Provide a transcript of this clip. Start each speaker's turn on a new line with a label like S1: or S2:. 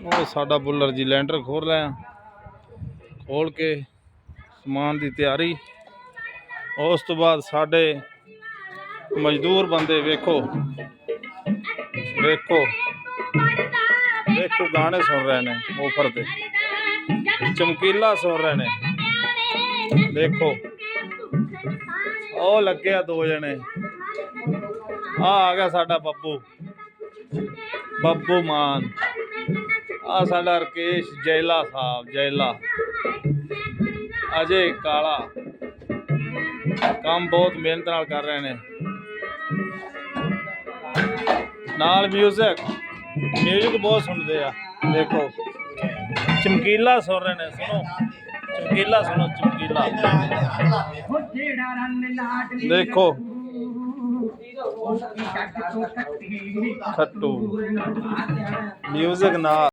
S1: ਉਹ ਸਾਡਾ ਬੁੱਲਰ ਜੀ ਲੈਂਟਰ ਖੋਲ ਰਿਹਾ, ਖੋਲ ਕੇ ਸਮਾਨ ਦੀ ਤਿਆਰੀ। ਉਸ ਤੋਂ ਬਾਅਦ ਸਾਡੇ ਮਜ਼ਦੂਰ ਬੰਦੇ ਵੇਖੋ ਵੇਖੋ ਵੇਖੋ ਗਾਣੇ ਸੁਣ ਰਹੇ ਨੇ ਊਪਰ ਤੇ, ਚਮਕੀਲਾ ਸੁਣ ਰਹੇ ਨੇ। ਦੇਖੋ ਉਹ ਲੱਗਿਆ ਦੋ ਜਣੇ। ਆ ਗਿਆ ਸਾਡਾ ਬੱਬੂ ਮਾਨ। ਆ ਸਾਡਾ ਰਕੇਸ਼ ਜੈਲਾ ਸਾਹਿਬ, ਜੈਲਾ ਅਜੇ ਕਾਲਾ। ਕੰਮ ਬਹੁਤ ਮਿਹਨਤ ਨਾਲ ਕਰ ਰਹੇ ਨੇ। ਨਾਲ ਮਿਊਜ਼ਿਕ ਬਹੁਤ ਸੁਣਦੇ ਆ। ਦੇਖੋ ਚਮਕੀਲਾ ਸੁਣ ਰਹੇ ਨੇ, ਸੁਣੋ ਚਮਕੀਲਾ, ਸੁਣੋ ਚਮਕੀਲਾ। ਦੇਖੋ ਖੱਟੂ ਮਿਊਜ਼ਿਕ ਨਾਲ।